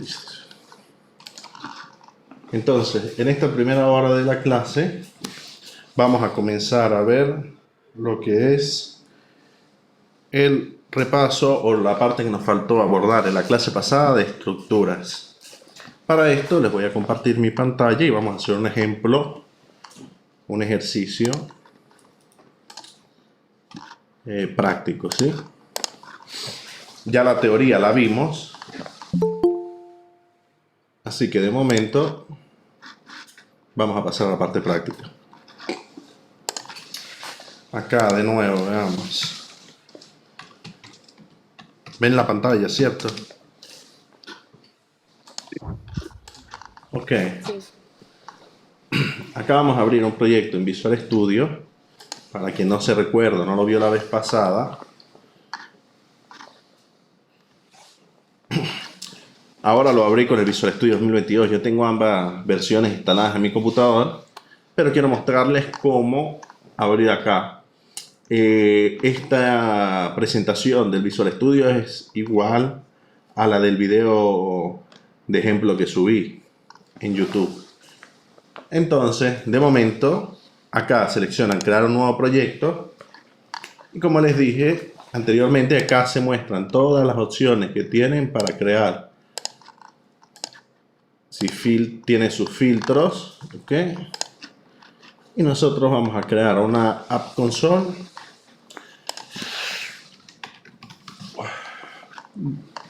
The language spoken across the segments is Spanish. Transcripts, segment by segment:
paréntesis. Entonces, en esta primera hora de la clase, vamos a comenzar a ver lo que es el repaso o la parte que nos faltó abordar en la clase pasada de estructuras. Para esto les voy a compartir mi pantalla y vamos a hacer un ejemplo, un ejercicio práctico, ¿sí? Ya la teoría la vimos, así que de momento vamos a pasar a la parte práctica. Acá de nuevo, veamos. ¿Ven la pantalla, cierto? Ok. Acá vamos a abrir un proyecto en Visual Studio. Para quien no se recuerda, no lo vio la vez pasada. Ahora lo abrí con el Visual Studio 2022. Yo tengo ambas versiones instaladas en mi computador, pero quiero mostrarles cómo abrir acá. Esta presentación del Visual Studio es igual a la del video de ejemplo que subí en YouTube. Entonces, de momento, acá seleccionan crear un nuevo proyecto y como les dije anteriormente, acá se muestran todas las opciones que tienen para crear. Si tiene sus filtros, ¿ok? Y nosotros vamos a crear una App Console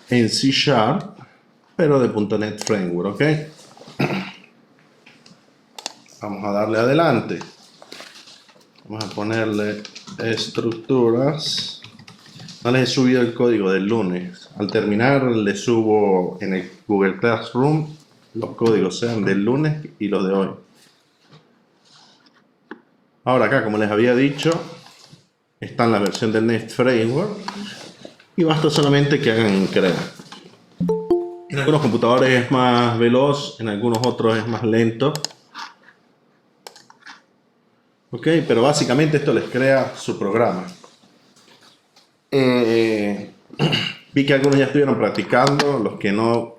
en C#, pero de .NET Framework, ¿ok? Vamos a darle adelante. Vamos a ponerle estructuras. No les he subido el código del lunes. Al terminar les subo en el Google Classroom los códigos, sean del lunes y los de hoy. Ahora acá, como les había dicho, está en la versión del .NET Framework y basta solamente que hagan crear. En algunos computadores es más veloz, en algunos otros es más lento. Ok, pero básicamente esto les crea su programa. Vi que algunos ya estuvieron practicando. Los que no,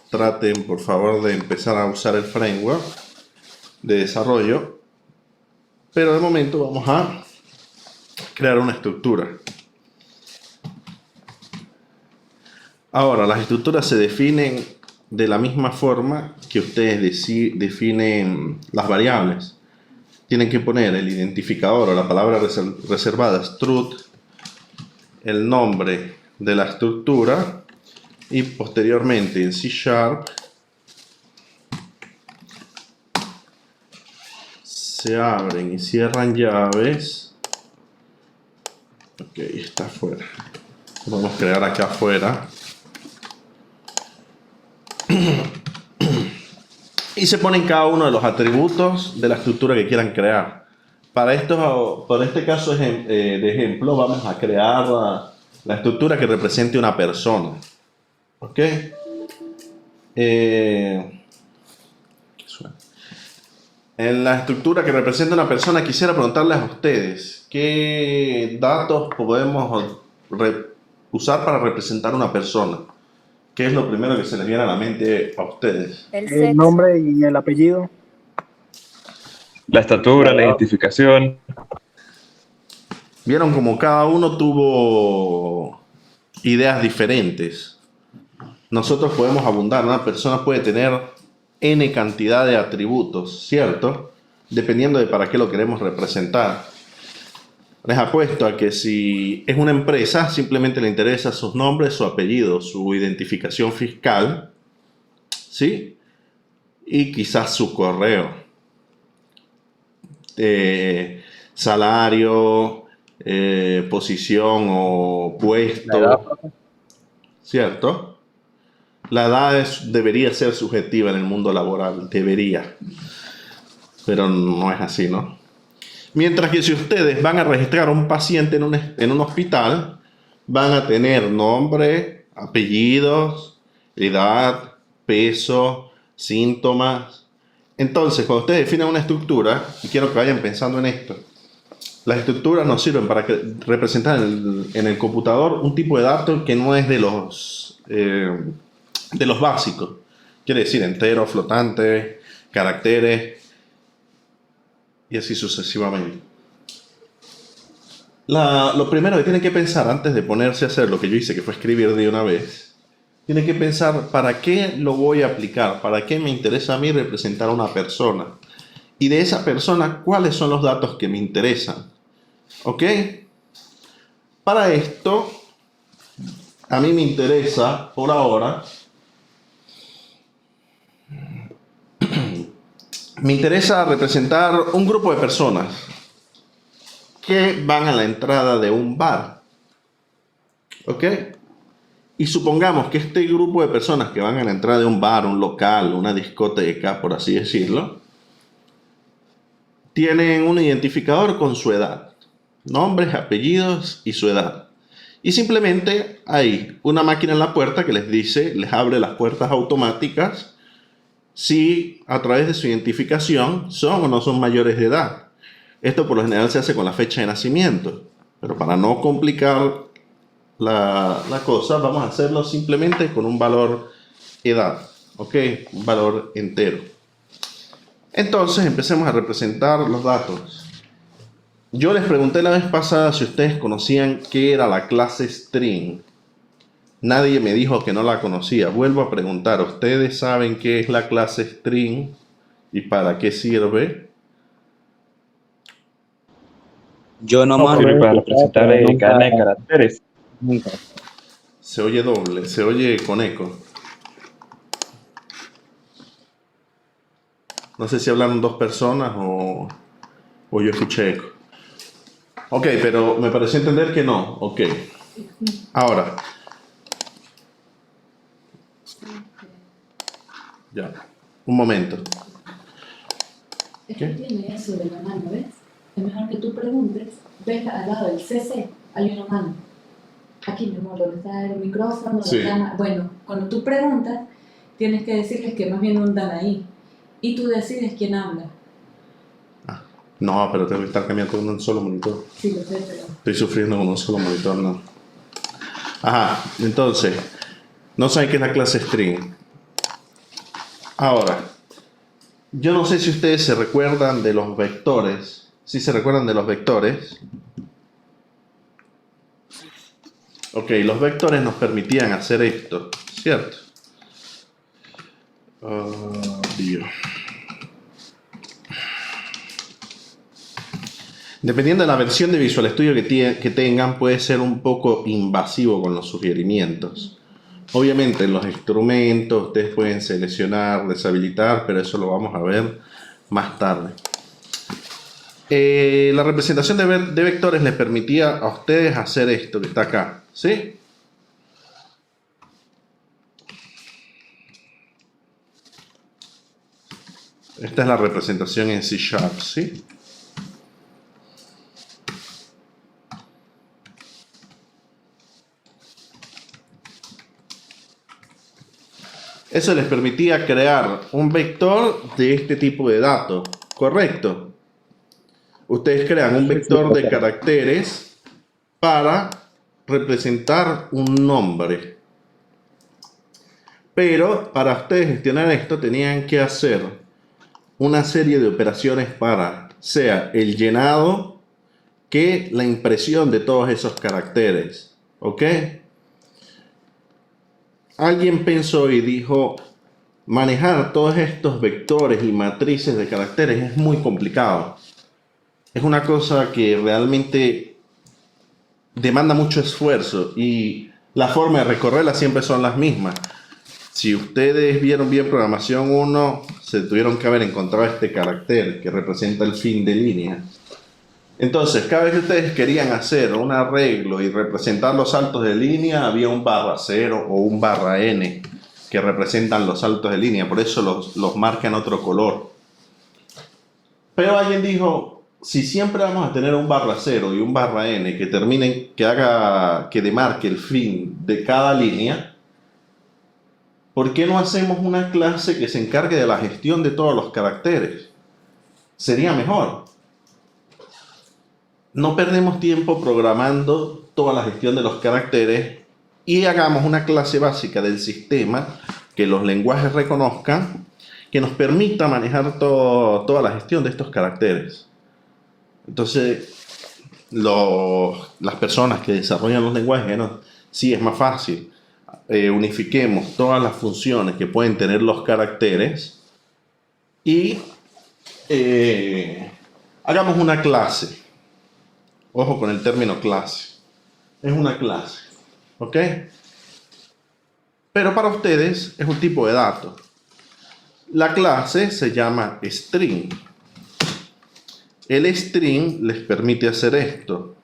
traten por favor de empezar a usar el framework de desarrollo. Pero de momento vamos a crear una estructura. Ahora, las estructuras se definen de la misma forma que ustedes definen las variables. Tienen que poner el identificador o la palabra reservada struct, el nombre de la estructura y posteriormente en C# se abren y cierran llaves. Ok, está afuera. Vamos a crear acá afuera. Y se ponen cada uno de los atributos de la estructura que quieran crear. Para este caso de ejemplo, vamos a crear la estructura que represente una persona. ¿Ok? En la estructura que representa una persona, quisiera preguntarles a ustedes qué datos podemos usar para representar una persona. ¿Qué es lo primero que se les viene a la mente a ustedes? El nombre y el apellido. La estatura, la identificación. Vieron como cada uno tuvo ideas diferentes. Nosotros podemos abundar, una persona puede tener N cantidad de atributos, ¿cierto? Dependiendo de para qué lo queremos representar. Les apuesto a que si es una empresa, simplemente le interesa sus nombres, su apellido, su identificación fiscal, ¿sí? Y quizás su correo. Salario, posición o puesto, ¿cierto? La edad debería ser subjetiva en el mundo laboral, debería. Pero no es así, ¿no? Mientras que si ustedes van a registrar a un paciente en un hospital, van a tener nombre, apellidos, edad, peso, síntomas. Entonces, cuando ustedes definen una estructura, y quiero que vayan pensando en esto, las estructuras nos sirven para representar en el computador un tipo de datos que no es de los básicos. Quiere decir entero, flotante, caracteres y así sucesivamente. Lo primero que tienen que pensar antes de ponerse a hacer lo que yo hice, que fue escribir de una vez, tienen que pensar para qué lo voy a aplicar, para qué me interesa a mí representar a una persona. Y de esa persona, ¿cuáles son los datos que me interesan? ¿Ok? Para esto, a mí me interesa, por ahora, me interesa representar un grupo de personas que van a la entrada de un bar. ¿Ok? Y supongamos que este grupo de personas que van a la entrada de un bar, un local, una discoteca, por así decirlo, tienen un identificador con su edad. Nombres, apellidos y su edad. Y simplemente hay una máquina en la puerta que les dice, les abre las puertas automáticas si a través de su identificación son o no son mayores de edad. Esto por lo general se hace con la fecha de nacimiento, pero para no complicar la cosa, vamos a hacerlo simplemente con un valor edad, ¿ok? Un valor entero. Entonces empecemos a representar los datos. Yo les pregunté la vez pasada si ustedes conocían qué era la clase string. Nadie me dijo que no la conocía. Vuelvo a preguntar, ¿ustedes saben qué es la clase string y para qué sirve? Yo nomás Sirve para representar nunca- cadena de caracteres. Nunca. Se oye doble, se oye con eco. No sé si hablaron dos personas o yo escuché eco. Ok, pero me pareció entender que no. Ok. Ahora. Ya. Un momento. Es que tiene eso de la mano, ¿ves? Es mejor que tú preguntes, ves al lado del CC, hay una mano. Aquí, mi amor, donde está el micrófono, Sí. bueno, cuando tú preguntas, tienes que decirles que más bien no andan ahí. Y tú decides quién habla. No, pero tengo que estar cambiando con un solo monitor. Sí, lo sé, pero... Estoy sufriendo con un solo monitor, no. Ajá, entonces, no saben qué es la clase string. Ahora, yo no sé si ustedes se recuerdan de los vectores. ¿Sí se recuerdan de los vectores? Ok, los vectores nos permitían hacer esto, ¿cierto? Dios. Dependiendo de la versión de Visual Studio que tengan, puede ser un poco invasivo con los sugerimientos. Obviamente en los instrumentos ustedes pueden seleccionar, deshabilitar, pero eso lo vamos a ver más tarde. La representación de vectores les permitía a ustedes hacer esto que está acá, ¿sí? Esta es la representación en C#, ¿sí? Eso les permitía crear un vector de este tipo de datos, ¿correcto? Ustedes crean un vector de caracteres para representar un nombre. Pero para ustedes gestionar esto tenían que hacer una serie de operaciones para, sea el llenado que la impresión de todos esos caracteres. ¿Ok? Alguien pensó y dijo, manejar todos estos vectores y matrices de caracteres es muy complicado. Es una cosa que realmente demanda mucho esfuerzo y la forma de recorrerla siempre son las mismas. Si ustedes vieron bien programación 1, se tuvieron que haber encontrado este carácter que representa el fin de línea. Entonces, cada vez que ustedes querían hacer un arreglo y representar los saltos de línea, había un /0 o un /n que representan los saltos de línea, por eso los marcan otro color. Pero alguien dijo, si siempre vamos a tener un /0 y un /n que terminen, que demarque el fin de cada línea, ¿por qué no hacemos una clase que se encargue de la gestión de todos los caracteres? Sería mejor. No perdemos tiempo programando toda la gestión de los caracteres y hagamos una clase básica del sistema que los lenguajes reconozcan, que nos permita manejar toda la gestión de estos caracteres. Entonces, las personas que desarrollan los lenguajes, ¿no? Sí, es más fácil. Unifiquemos todas las funciones que pueden tener los caracteres y hagamos una clase. Ojo con el término clase. Es una clase, ¿ok? Pero para ustedes es un tipo de dato. La clase se llama string. El string les permite hacer esto.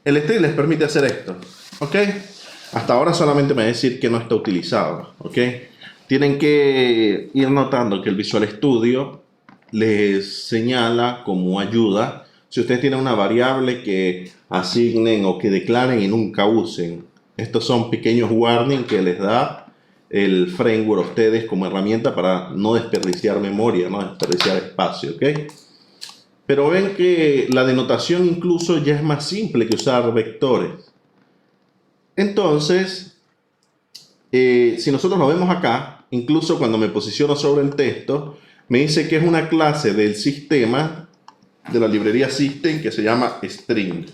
El string les permite hacer esto, ¿ok? Hasta ahora solamente me va a decir que no está utilizado, ¿ok? Tienen que ir notando que el Visual Studio les señala como ayuda si ustedes tienen una variable que asignen o que declaren y nunca usen. Estos son pequeños warnings que les da el framework a ustedes como herramienta para no desperdiciar memoria, no desperdiciar espacio, ¿ok? Pero ven que la denotación incluso ya es más simple que usar vectores. Entonces, si nosotros lo vemos acá, incluso cuando me posiciono sobre el texto, me dice que es una clase del sistema, de la librería System, que se llama string.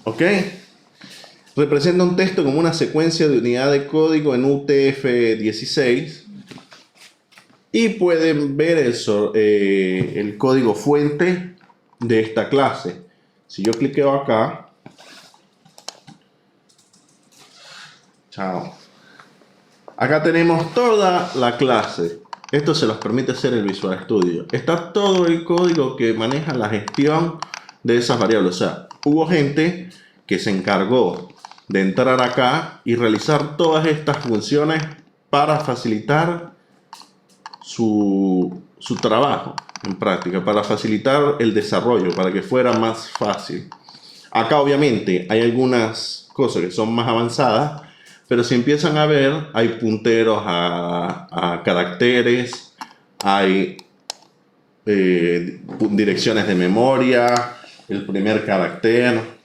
¿Ok? Representa un texto como una secuencia de unidad de código en UTF-16. Y pueden ver el código fuente de esta clase. Si yo cliqueo acá, chao. Acá tenemos toda la clase. Esto se los permite hacer el Visual Studio. Está todo el código que maneja la gestión de esas variables. O sea, hubo gente que se encargó de entrar acá y realizar todas estas funciones para facilitar su trabajo en práctica, para facilitar el desarrollo, para que fuera más fácil. Acá obviamente hay algunas cosas que son más avanzadas, pero si empiezan a ver, hay punteros a caracteres, hay direcciones de memoria, el primer carácter.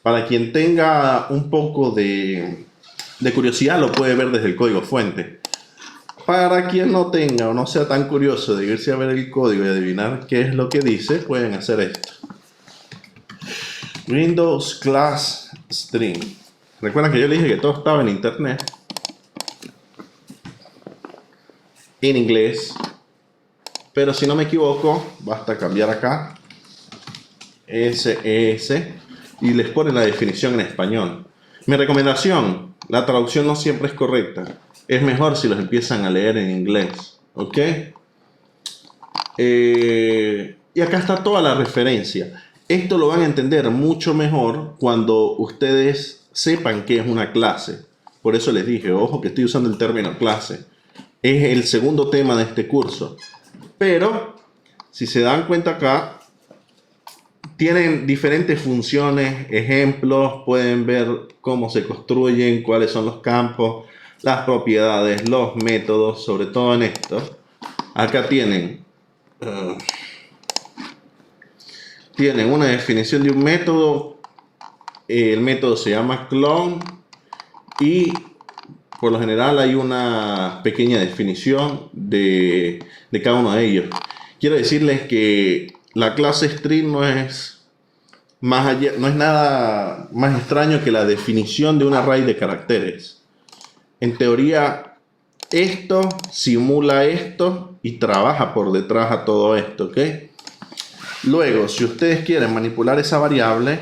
Para quien tenga un poco de curiosidad, lo puede ver desde el código fuente. Para quien no tenga o no sea tan curioso de irse a ver el código y adivinar qué es lo que dice, pueden hacer esto. Windows Class String. Recuerden que yo les dije que todo estaba en internet, en inglés, pero si no me equivoco, basta cambiar acá SES y les pone la definición en español. Mi recomendación, la traducción no siempre es correcta. Es mejor si los empiezan a leer en inglés, ¿ok? Y acá está toda la referencia. Esto lo van a entender mucho mejor cuando ustedes sepan qué es una clase. Por eso les dije, ojo que estoy usando el término clase. Es el segundo tema de este curso. Pero, si se dan cuenta acá, tienen diferentes funciones, ejemplos, pueden ver cómo se construyen, cuáles son los campos, las propiedades, los métodos, sobre todo en esto. Acá tienen una definición de un método. El método se llama clone y por lo general hay una pequeña definición de cada uno de ellos. Quiero decirles que la clase string no es nada más extraño que la definición de un array de caracteres. En teoría, esto simula esto y trabaja por detrás a todo esto, ¿ok? Luego, si ustedes quieren manipular esa variable,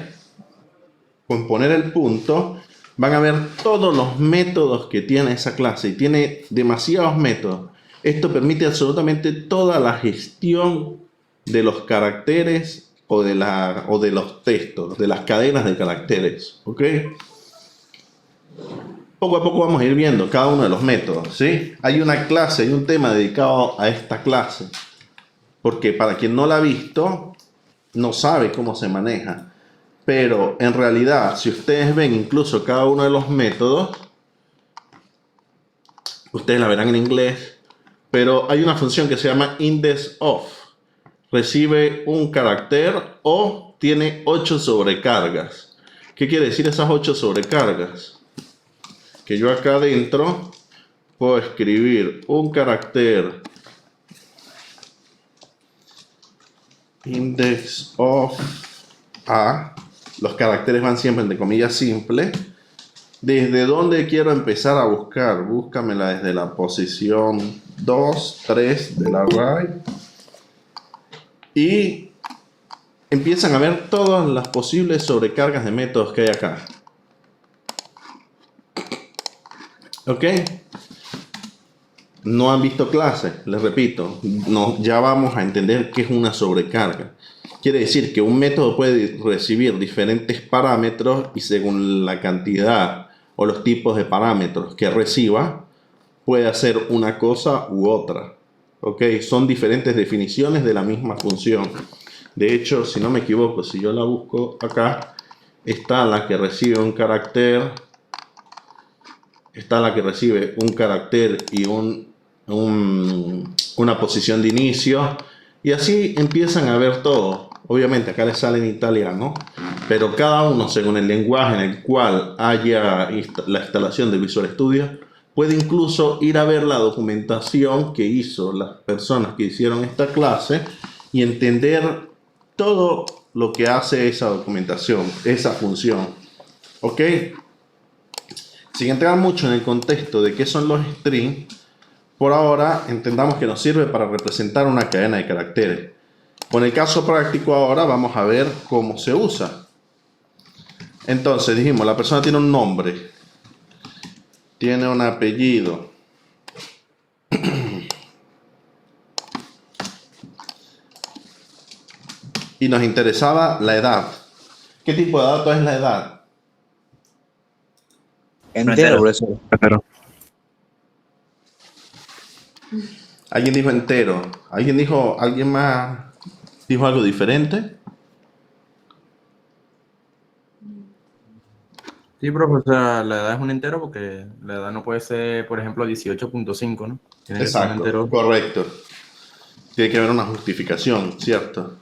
con poner el punto, van a ver todos los métodos que tiene esa clase. Y tiene demasiados métodos. Esto permite absolutamente toda la gestión de los caracteres o de los textos, de las cadenas de caracteres, ¿ok? Poco a poco vamos a ir viendo cada uno de los métodos, ¿sí? Hay una clase, hay un tema dedicado a esta clase. Porque para quien no la ha visto, no sabe cómo se maneja. Pero en realidad, si ustedes ven incluso cada uno de los métodos, ustedes la verán en inglés, pero hay una función que se llama index of. recibe un carácter o tiene 8 sobrecargas. ¿Qué quiere decir esas 8 sobrecargas? Que yo acá adentro puedo escribir un carácter index of A. Los caracteres van siempre entre comillas simple. ¿Desde dónde quiero empezar a buscar? Búscamela desde la posición 2, 3 del array. Y empiezan a ver todas las posibles sobrecargas de métodos que hay acá. ¿Ok? No han visto clase, les repito. No, ya vamos a entender qué es una sobrecarga. Quiere decir que un método puede recibir diferentes parámetros y según la cantidad o los tipos de parámetros que reciba, puede hacer una cosa u otra. ¿Ok? Son diferentes definiciones de la misma función. De hecho, si no me equivoco, si yo la busco acá, está la que recibe un carácter, está la que recibe un carácter y una posición de inicio, y así empiezan a ver todo. Obviamente acá les sale en italiano, pero cada uno según el lenguaje en el cual haya la instalación de Visual Studio, puede incluso ir a ver la documentación que hizo las personas que hicieron esta clase y entender todo lo que hace esa documentación, esa función. ¿Ok? Sin entrar mucho en el contexto de qué son los strings, por ahora entendamos que nos sirve para representar una cadena de caracteres. Con el caso práctico ahora vamos a ver cómo se usa. Entonces dijimos, la persona tiene un nombre, tiene un apellido, y nos interesaba la edad. ¿Qué tipo de dato es la edad? Entero, profesor. Pero Alguien dijo entero. ¿Alguien más dijo algo diferente? Sí, profe, o sea, la edad es un entero porque la edad no puede ser, por ejemplo, 18.5, ¿no? Tiene que ser un Exacto, entero. correcto. Tiene que haber una justificación, ¿cierto?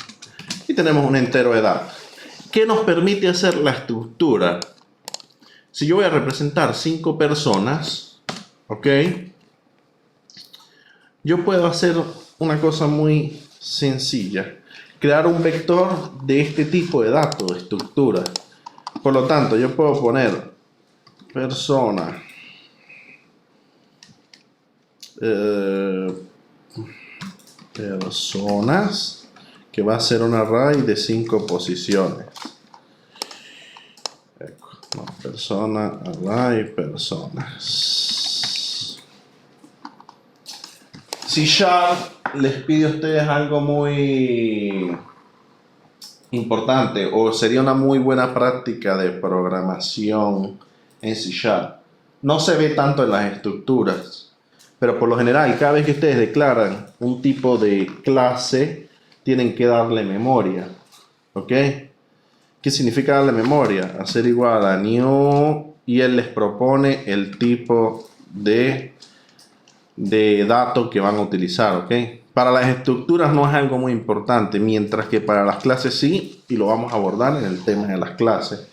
Y tenemos un entero edad. ¿Qué nos permite hacer la estructura? Si yo voy a representar 5 personas, ¿ok? Yo puedo hacer una cosa muy sencilla. Crear un vector de este tipo de datos, de estructura. Por lo tanto, yo puedo poner persona, personas, que va a ser un array de 5 posiciones. No, persona, array, personas. C# les pide a ustedes algo muy importante, o sería una muy buena práctica de programación en C#. No se ve tanto en las estructuras, pero por lo general, cada vez que ustedes declaran un tipo de clase, tienen que darle memoria. ¿Ok? ¿Qué significa darle memoria? Hacer igual a new y él les propone el tipo de dato que van a utilizar. ¿Ok? Para las estructuras no es algo muy importante, mientras que para las clases sí, y lo vamos a abordar en el tema de las clases.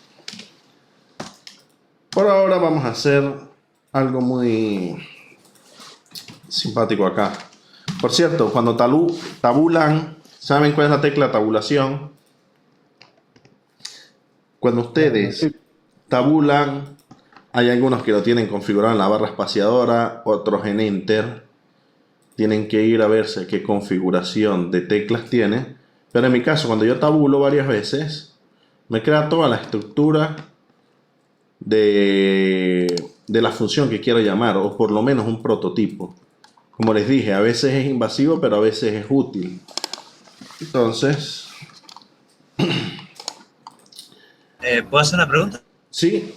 Por ahora vamos a hacer algo muy simpático acá. Por cierto, cuando tabulan, ¿saben cuál es la tecla tabulación? Cuando ustedes tabulan, hay algunos que lo tienen configurado en la barra espaciadora, otros en Enter. Tienen que ir a verse qué configuración de teclas tiene. Pero en mi caso, cuando yo tabulo varias veces, me crea toda la estructura de la función que quiero llamar, o por lo menos un prototipo. Como les dije, a veces es invasivo, pero a veces es útil. Entonces, ¿Puedo hacer una pregunta? sí,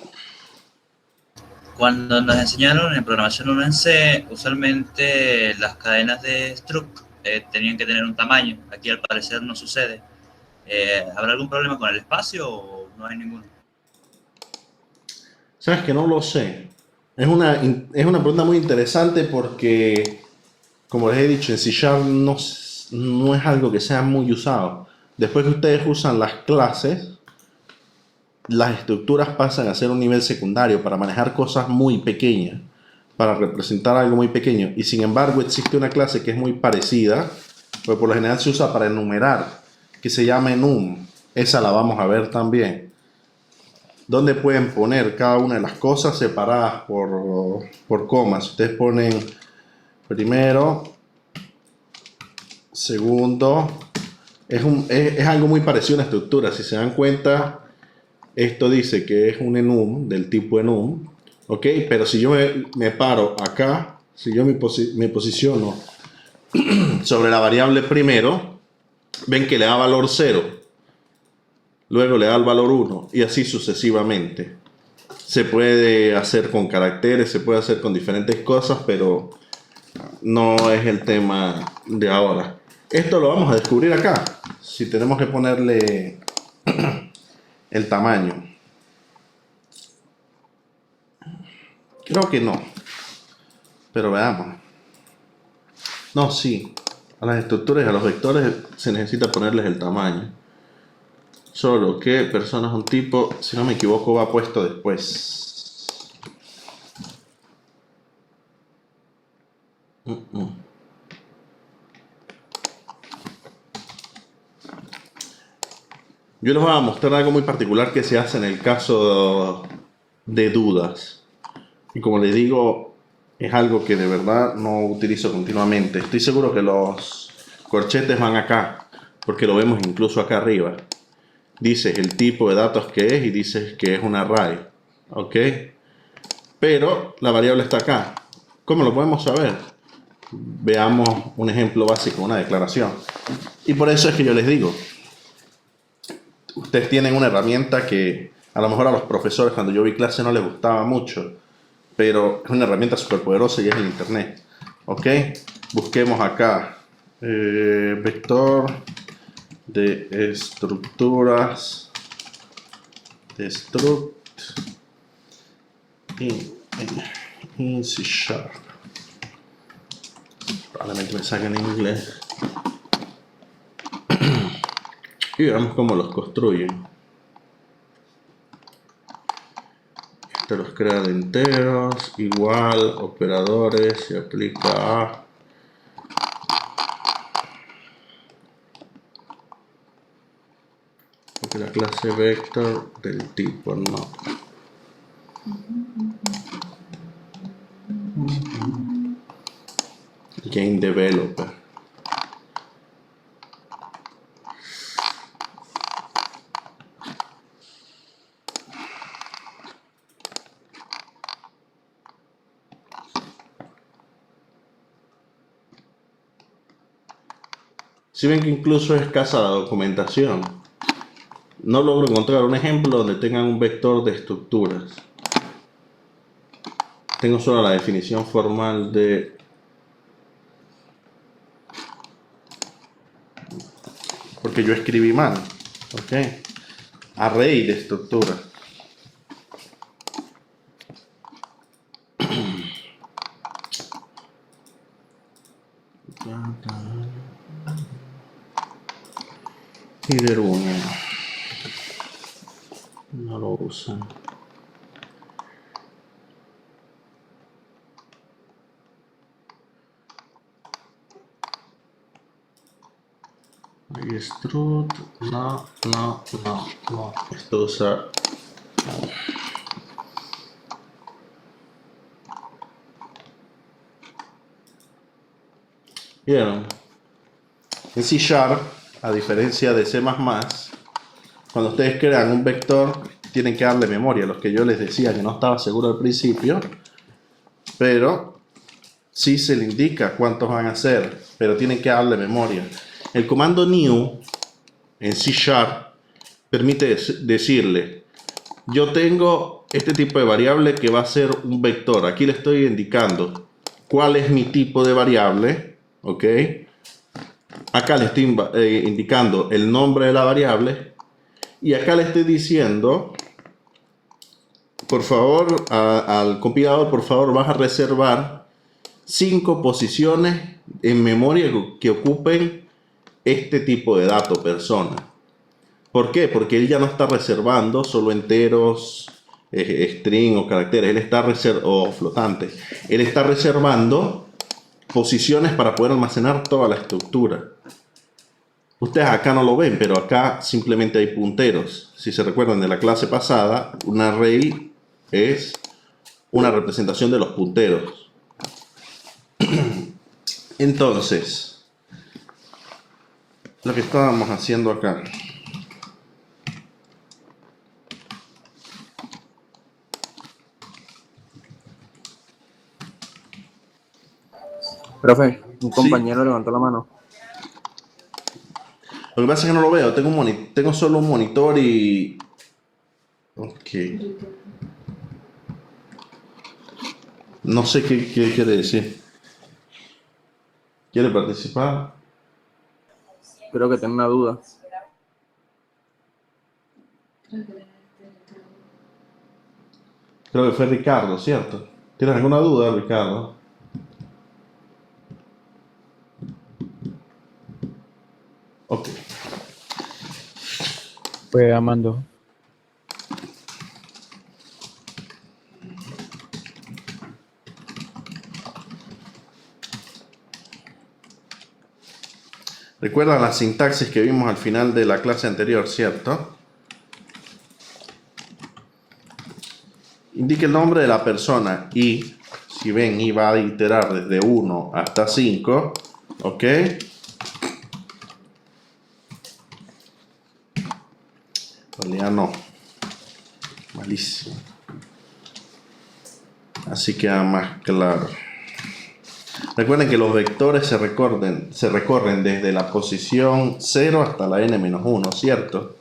Cuando nos enseñaron en programación 1 en C, usualmente las cadenas de struct tenían que tener un tamaño. Aquí al parecer no sucede. ¿Habrá algún problema con el espacio o no hay ninguno? sabes que no lo sé. Es una pregunta muy interesante porque, como les he dicho, en C# no es algo que sea muy usado. Después que ustedes usan las clases, las estructuras pasan a ser un nivel secundario para manejar cosas muy pequeñas, para representar algo muy pequeño. Y sin embargo existe una clase que es muy parecida, pero por lo general se usa para enumerar, que se llama enum. Esa la vamos a ver también, donde pueden poner cada una de las cosas separadas por comas. Ustedes ponen primero, segundo. Es algo muy parecido a una estructura. Si se dan cuenta, esto dice que es un enum, del tipo enum, ¿ok? Pero si yo me paro acá, si yo me posiciono sobre la variable primero, ven que le da valor 0, luego le da el valor 1 y así sucesivamente. Se puede hacer con caracteres, se puede hacer con diferentes cosas, pero no es el tema de ahora. Esto lo vamos a descubrir acá, si tenemos que ponerle el tamaño. Creo que no, pero veamos. No, sí, a las estructuras y a los vectores se necesita ponerles el tamaño. Solo que persona es un tipo, si no me equivoco, va puesto después. Yo les voy a mostrar algo muy particular que se hace en el caso de dudas. Y como les digo, es algo que de verdad no utilizo continuamente. Estoy seguro que los corchetes van acá, porque lo vemos incluso acá arriba. Dices el tipo de datos que es y dices que es un array. ¿Ok? Pero la variable está acá. ¿Cómo lo podemos saber? Veamos un ejemplo básico, una declaración. Y por eso es que yo les digo, ustedes tienen una herramienta que a lo mejor a los profesores cuando yo vi clase no les gustaba mucho, pero es una herramienta súper poderosa y es el internet. ¿Ok? Busquemos acá vector de estructuras de struct in C#. Probablemente me salga en inglés. Y veamos cómo los construyen. Este los crea de enteros, igual, operadores, se aplica a. Porque la clase vector del tipo no. Game developer. Si ven que incluso es escasa la documentación, no logro encontrar un ejemplo donde tengan un vector de estructuras. Tengo solo la definición formal de porque yo escribí mal, ¿ok? Array de estructuras. Header 1 no lo usan. Y strut, no. Esto usa. Vieron. En C#, a diferencia de C++, cuando ustedes crean un vector, tienen que darle memoria. Los que yo les decía que no estaba seguro al principio, pero sí se le indica cuántos van a ser, pero tienen que darle memoria. El comando new en C# permite decirle, yo tengo este tipo de variable que va a ser un vector. Aquí le estoy indicando cuál es mi tipo de variable, ¿ok? Acá le estoy indicando el nombre de la variable y acá le estoy diciendo, por favor, al compilador, por favor, vas a reservar 5 posiciones en memoria que ocupen este tipo de dato persona. ¿Por qué? Porque él ya no está reservando solo enteros, string o caracteres, él está o flotantes. Él está reservando posiciones para poder almacenar toda la estructura. Ustedes acá no lo ven, pero acá simplemente hay punteros. Si se recuerdan de la clase pasada, un array es una representación de los punteros. Entonces, lo que estábamos haciendo acá. Profe, un compañero levantó la mano. Lo que pasa es que no lo veo, tengo solo un monitor y... Ok. No sé qué quiere decir. ¿Quiere participar? Creo que tengo una duda. Creo que fue Ricardo, ¿cierto? ¿Tienes alguna duda, Ricardo? Ok. Pues Amando. Recuerdan la sintaxis que vimos al final de la clase anterior, ¿cierto? Indique el nombre de la persona y, si ven, y va a iterar desde 1 hasta 5, ¿ok? En realidad no. Malísimo. Así queda más claro. Recuerden que los vectores se recorren desde la posición 0 hasta la n-1, ¿cierto?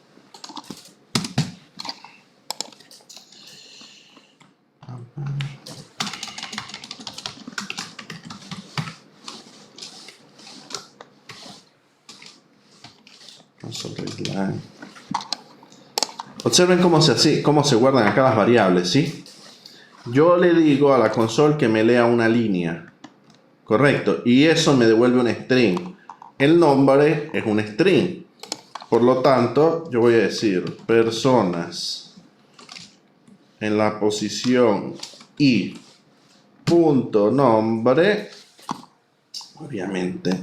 Observen cómo se guardan acá las variables, ¿sí? Yo le digo a la console que me lea una línea. Correcto. Y eso me devuelve un string. El nombre es un string. Por lo tanto, yo voy a decir personas en la posición y punto nombre. Obviamente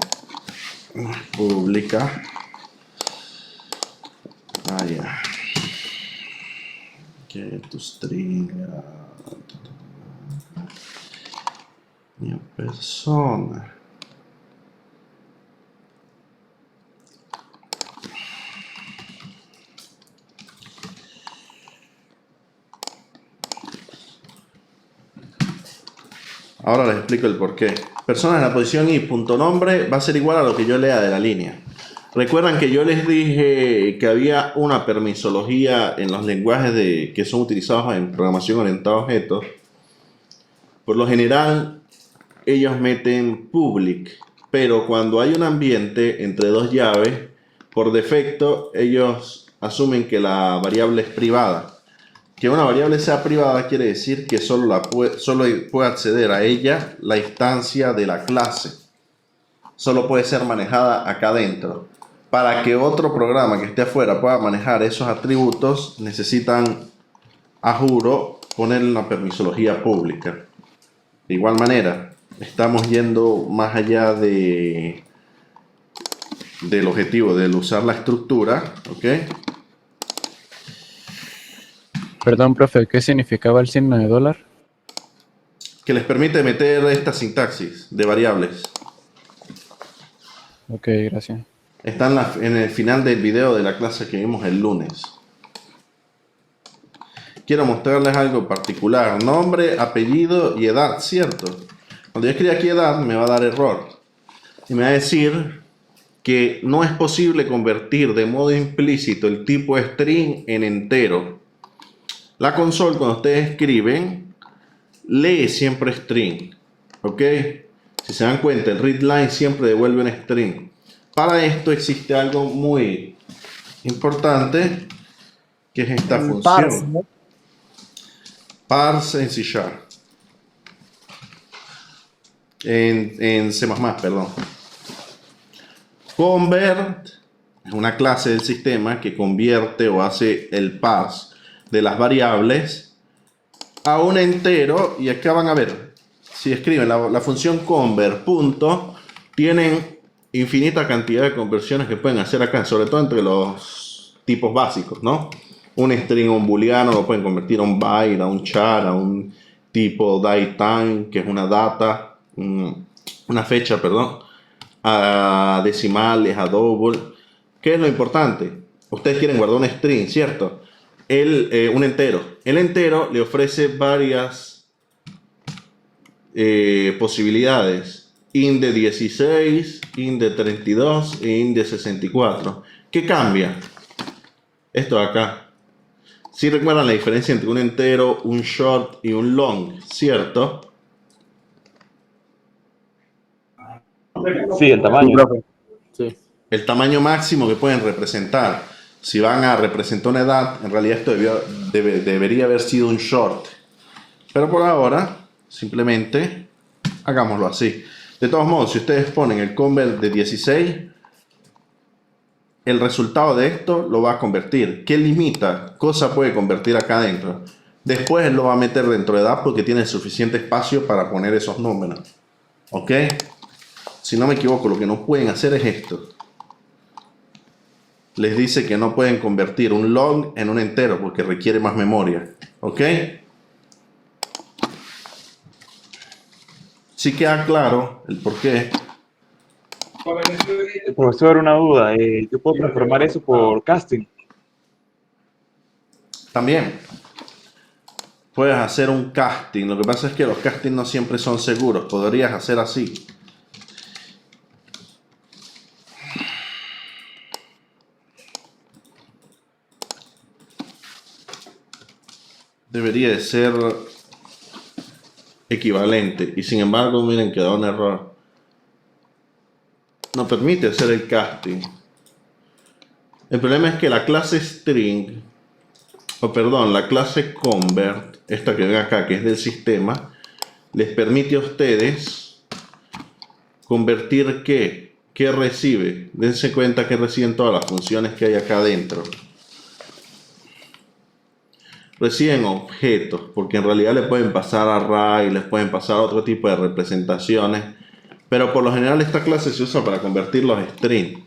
pública. Ya. Que tu string. Mi persona. Ahora les explico el porqué. Persona en la posición y punto nombre va a ser igual a lo que yo lea de la línea. Recuerdan que yo les dije que había una permisología en los lenguajes que son utilizados en programación orientada a objetos. Por lo general, ellos meten public, pero cuando hay un ambiente entre dos llaves, por defecto ellos asumen que la variable es privada. Que una variable sea privada quiere decir que solo puede acceder a ella la instancia de la clase. Solo puede ser manejada acá adentro. Para que otro programa que esté afuera pueda manejar esos atributos, necesitan, a juro, ponerle una permisología pública. De igual manera, estamos yendo más allá del objetivo de usar la estructura, ¿ok? Perdón, profe, ¿qué significaba el signo de dólar? Que les permite meter esta sintaxis de variables. Ok, gracias. Está en el final del video de la clase que vimos el lunes. Quiero mostrarles algo particular. Nombre, apellido y edad, ¿cierto? Cuando yo escriba aquí edad me va a dar error. Y me va a decir que no es posible convertir de modo implícito el tipo string en entero. La console, cuando ustedes escriben, lee siempre string. ¿Ok? Si se dan cuenta, el readline siempre devuelve un string. Para esto existe algo muy importante, que es esta función. Parse en C#. En C++, perdón. Convert es una clase del sistema que convierte o hace el parse de las variables a un entero. Y acá van a ver, si escriben la función convert punto, tienen infinita cantidad de conversiones que pueden hacer acá, sobre todo entre los tipos básicos, ¿no? Un string o un booleano lo pueden convertir a un byte, a un char, a un tipo datetime, que es una data, una fecha, perdón, a decimales, a double. ¿Qué es lo importante? Ustedes quieren guardar un string, ¿cierto? Un entero. El entero le ofrece varias posibilidades. Int de 16, int de 32 e int de 64. ¿Qué cambia? Esto de acá. Si recuerdan la diferencia entre un entero, un short y un long, ¿cierto? Sí, el tamaño. Sí. El tamaño máximo que pueden representar. Si van a representar una edad, en realidad esto debería haber sido un short. Pero por ahora, simplemente hagámoslo así. De todos modos, si ustedes ponen el convert de 16, el resultado de esto lo va a convertir. ¿Qué limita? Cosa puede convertir acá adentro. Después él lo va a meter dentro de edad porque tiene suficiente espacio para poner esos números. ¿Ok? Si no me equivoco, lo que no pueden hacer es esto. Les dice que no pueden convertir un long en un entero porque requiere más memoria. ¿Ok? Sí queda claro el por qué. Profesor, una duda. ¿Yo puedo transformar eso por casting? También puedes hacer un casting. Lo que pasa es que los castings no siempre son seguros. Podrías hacer así. Debería de ser equivalente. Y sin embargo, miren que da un error. No permite hacer el casting. El problema es que la clase string, la clase convert, esta que ven acá, que es del sistema, les permite a ustedes convertir ¿qué recibe? Dense cuenta que reciben todas las funciones que hay acá adentro. Reciben objetos, porque en realidad le pueden pasar array, les pueden pasar otro tipo de representaciones, pero por lo general esta clase se usa para convertir los strings.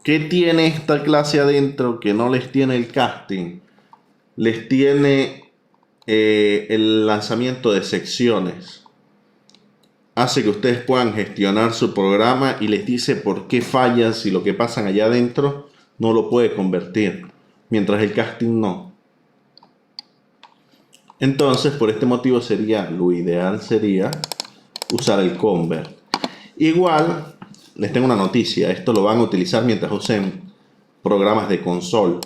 ¿Qué tiene esta clase adentro que no les tiene el casting? Les tiene el lanzamiento de secciones. Hace que ustedes puedan gestionar su programa y les dice por qué fallan si lo que pasan allá adentro no lo puede convertir, mientras el casting no. Entonces, por este motivo lo ideal sería usar el convert. Igual, les tengo una noticia. Esto lo van a utilizar mientras usen programas de console.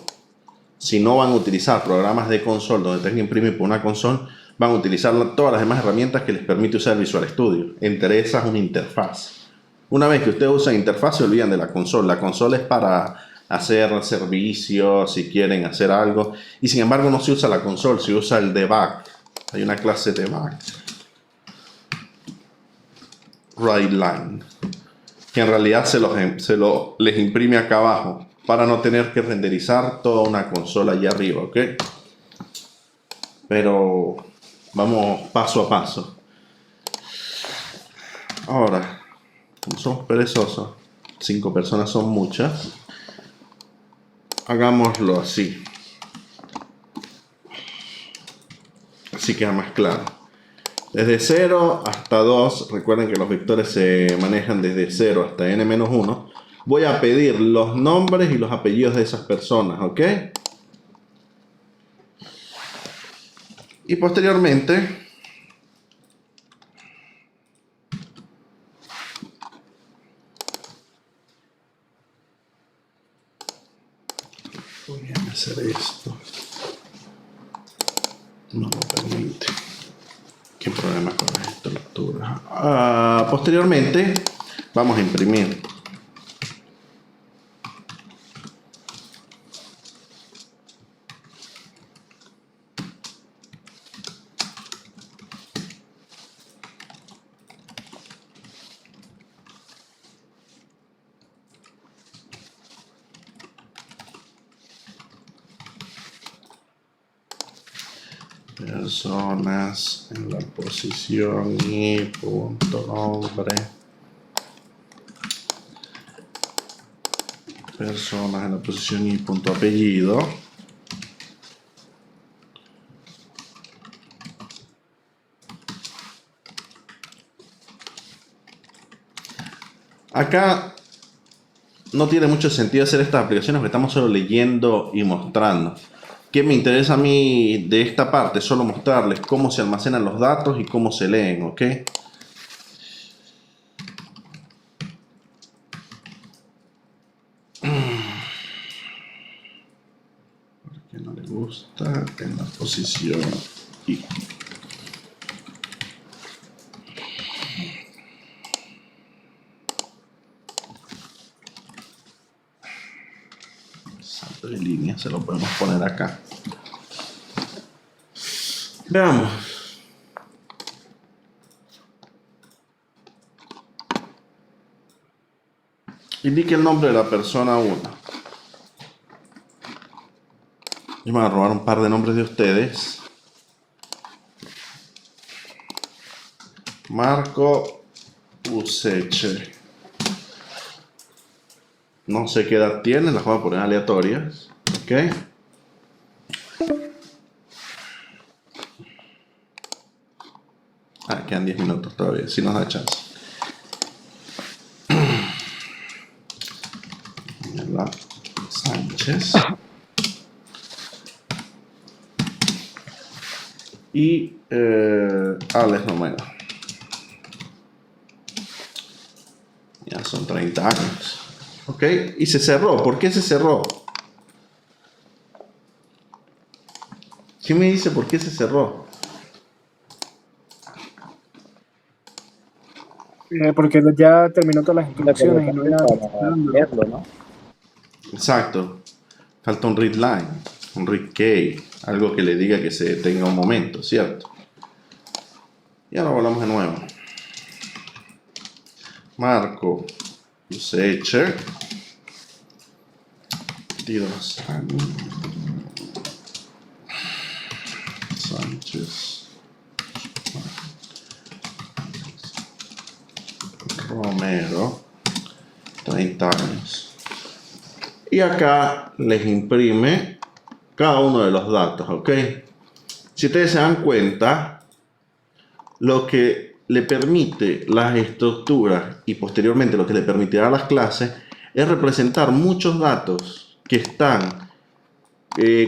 Si no van a utilizar programas de console donde tengan que imprimir por una console, van a utilizar todas las demás herramientas que les permite usar Visual Studio. Entre esas, una interfaz. Una vez que ustedes usan interfaz, se olvidan de la consola. La consola es para hacer servicios, si quieren hacer algo. Y sin embargo, no se usa la consola, se usa el debug. Hay una clase debug. WriteLine. Que en realidad les imprime acá abajo para no tener que renderizar toda una consola allá arriba, ¿ok? Pero vamos paso a paso. Ahora, como somos perezosos, 5 personas son muchas, hagámoslo así. Así queda más claro. Desde 0 hasta 2, recuerden que los vectores se manejan desde 0 hasta n-1. Voy a pedir los nombres y los apellidos de esas personas, ¿ok? Y posteriormente voy a hacer esto. No lo permite. ¿Qué problema con esta lectura? Posteriormente vamos a imprimir. Personas en la posición y punto nombre. Personas en la posición y punto apellido. Acá no tiene mucho sentido hacer estas aplicaciones porque estamos solo leyendo y mostrando. ¿Qué me interesa a mí de esta parte? Solo mostrarles cómo se almacenan los datos y cómo se leen, ¿ok? Porque no le gusta en la posición y. Salto de línea, se lo podemos poner acá. Veamos. Indique el nombre de la persona 1. Yo me voy a robar un par de nombres de ustedes. Marco Useche. No sé qué edad tiene, las voy a poner aleatorias. Ok. Quedan 10 minutos todavía, si nos da chance. Sánchez. Y Alex Romero. Ya son 30 años. Ok, y se cerró. ¿Por qué se cerró? ¿Quién me dice por qué se cerró? Porque ya terminó todas las instrucciones y no era leerlo, ¿no? Exacto. Falta un read line, un read key, algo que le diga que se detenga un momento, ¿cierto? Y ahora volvamos de nuevo. Marco Useche. Sánchez. Romero. 30 años. Y acá les imprime cada uno de los datos, ¿ok? Si ustedes se dan cuenta, lo que le permite las estructuras y posteriormente lo que le permitirá a las clases es representar muchos datos que están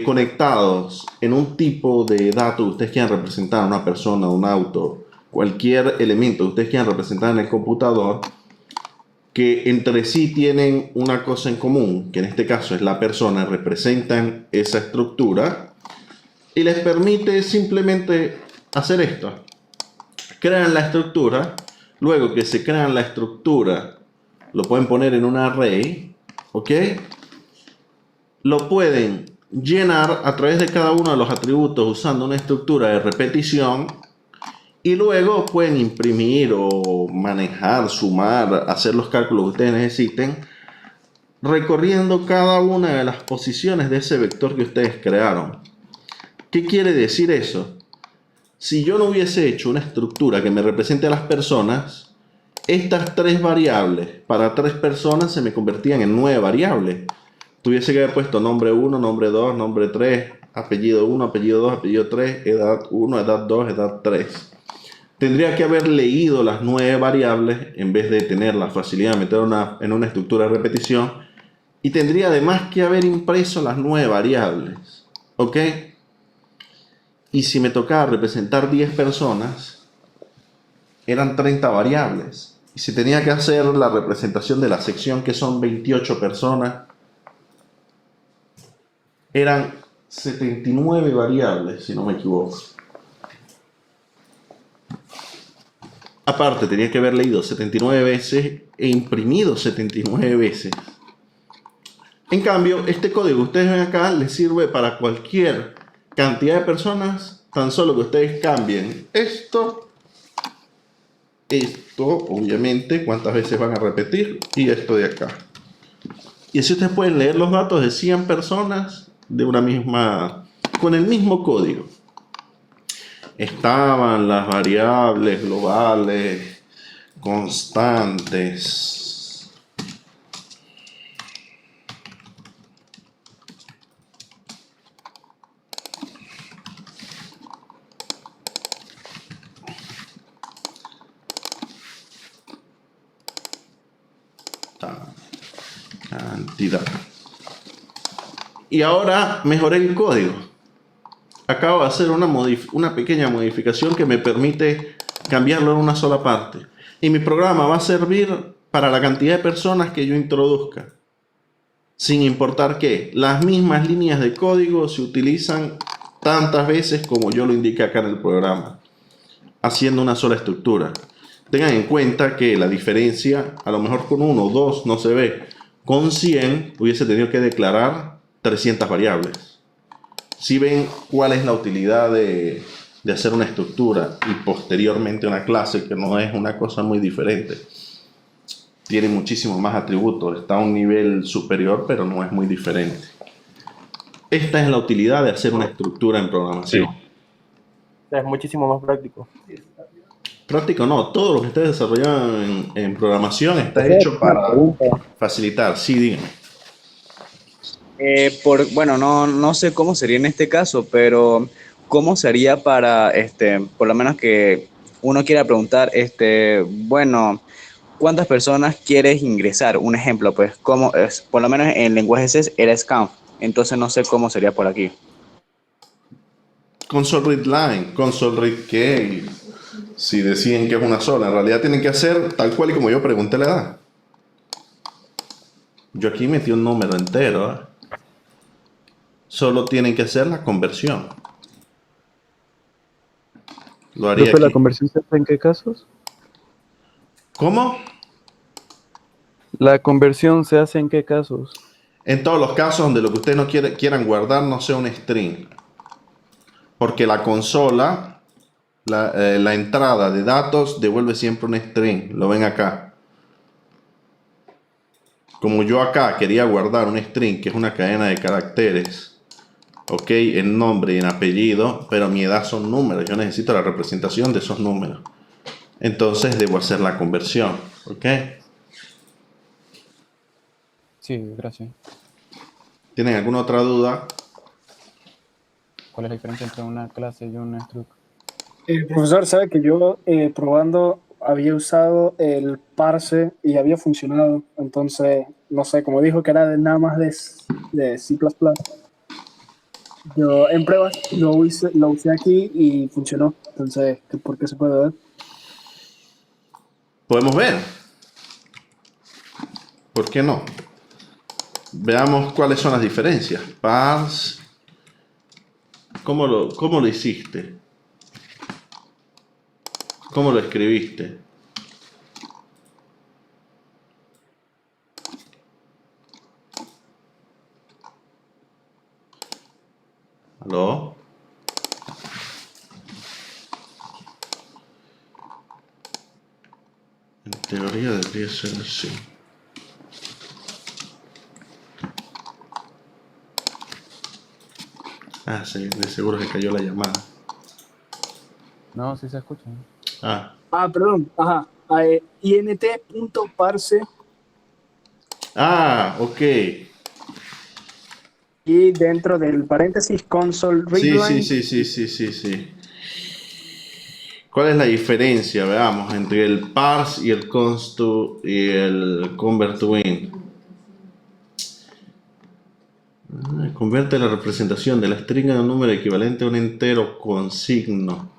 conectados en un tipo de dato que ustedes quieran representar, una persona, un auto, cualquier elemento que ustedes quieran representar en el computador, que entre sí tienen una cosa en común, que en este caso es la persona, representan esa estructura y les permite simplemente hacer esto. Crean la estructura, luego que se crean la estructura, lo pueden poner en un array, ¿ok? Lo pueden llenar a través de cada uno de los atributos usando una estructura de repetición. Y luego pueden imprimir o manejar, sumar, hacer los cálculos que ustedes necesiten, recorriendo cada una de las posiciones de ese vector que ustedes crearon. ¿Qué quiere decir eso? Si yo no hubiese hecho una estructura que me represente a las personas, estas 3 variables para 3 personas se me convertían en 9 variables. Tuviese que haber puesto nombre 1, nombre 2, nombre 3, apellido 1, apellido 2, apellido 3, edad 1, edad 2, edad 3. Tendría que haber leído las 9 variables en vez de tener la facilidad de meter en una estructura de repetición. Y tendría además que haber impreso las 9 variables. ¿Ok? Y si me tocaba representar 10 personas, eran 30 variables. Y si tenía que hacer la representación de la sección, que son 28 personas, eran 79 variables, si no me equivoco. Aparte, tenía que haber leído 79 veces e imprimido 79 veces. En cambio, este código que ustedes ven acá les sirve para cualquier cantidad de personas, tan solo que ustedes cambien esto, obviamente, cuántas veces van a repetir, y esto de acá. Y así ustedes pueden leer los datos de 100 personas de una misma, con el mismo código. estaban las variables globales constantes. Cantidad. Y ahora mejoré el código. Acabo de hacer una pequeña modificación que me permite cambiarlo en una sola parte. Y mi programa va a servir para la cantidad de personas que yo introduzca. Sin importar que las mismas líneas de código se utilizan tantas veces como yo lo indique acá en el programa, haciendo una sola estructura. Tengan en cuenta que la diferencia, a lo mejor con 1 o 2 no se ve. Con 100 hubiese tenido que declarar 300 variables. Si ven cuál es la utilidad de hacer una estructura y posteriormente una clase, que no es una cosa muy diferente. Tiene muchísimos más atributos, está a un nivel superior, pero no es muy diferente. Esta es la utilidad de hacer una estructura en programación. Sí. Es muchísimo más práctico. Práctico no, todo lo que esté desarrollado en programación está hecho para facilitar. Sí, dígame. Bueno, no sé cómo sería en este caso, pero ¿cómo sería para, por lo menos que uno quiera preguntar, bueno, ¿cuántas personas quieres ingresar? Un ejemplo, pues, ¿cómo es? Por lo menos en lenguaje C era scan, entonces no sé cómo sería por aquí. Console read line, console read key. Si deciden que es una sola, en realidad tienen que hacer tal cual y como yo pregunté la edad. Yo aquí metí un número entero, ¿eh? Solo tienen que hacer la conversión. Lo haría Profe, aquí. ¿la conversión se hace en qué casos? ¿Cómo? ¿La conversión se hace en qué casos? En todos los casos donde lo que ustedes no quieran guardar no sea un string. Porque la consola, la entrada de datos devuelve siempre un string. Lo ven acá. Como yo acá quería guardar un string, que es una cadena de caracteres, ok, en nombre y en apellido, pero mi edad son números. Yo necesito la representación de esos números. Entonces debo hacer la conversión, ok. Sí, gracias. ¿Tienen alguna otra duda? ¿Cuál es la diferencia entre una clase y un struct? Profesor, sabe que yo probando había usado el parse y había funcionado. Entonces, no sé, como dijo que era nada más de C++, yo en pruebas lo usé aquí y funcionó. Entonces, ¿por qué se puede ver? Podemos ver. ¿Por qué no? Veamos cuáles son las diferencias. Parse. ¿Cómo lo hiciste? ¿Cómo lo escribiste? ¿Aló? En teoría debería ser así. Ah, sí, de seguro se cayó la llamada. No, sí se escucha. Ah, Perdón. Ajá. int.parse ok. y dentro del paréntesis console readline. Sí. ¿Cuál es la diferencia, veamos, entre el parse y el const to y el convert to int? Convierte la representación de la string en un número equivalente a un entero con signo.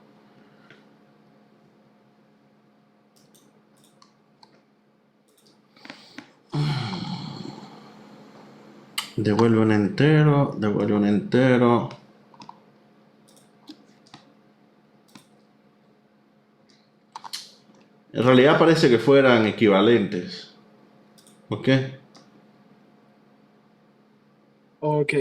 Devuelve un entero, devuelve un entero. En realidad parece que fueran equivalentes. ¿Ok? Ok.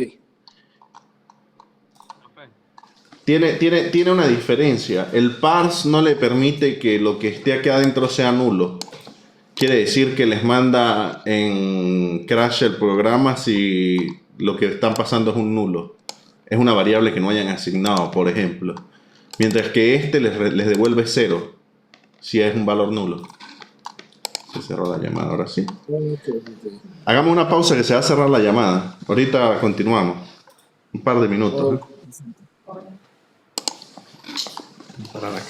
Tiene una diferencia. El parse no le permite que lo que esté aquí adentro sea nulo. Quiere decir que les manda en crash el programa si lo que están pasando es un nulo. Es una variable que no hayan asignado, por ejemplo. Mientras que este les devuelve 0 si es un valor nulo. Se cerró la llamada, ahora sí. Hagamos una pausa que se va a cerrar la llamada. Ahorita continuamos. Un par de minutos. Para la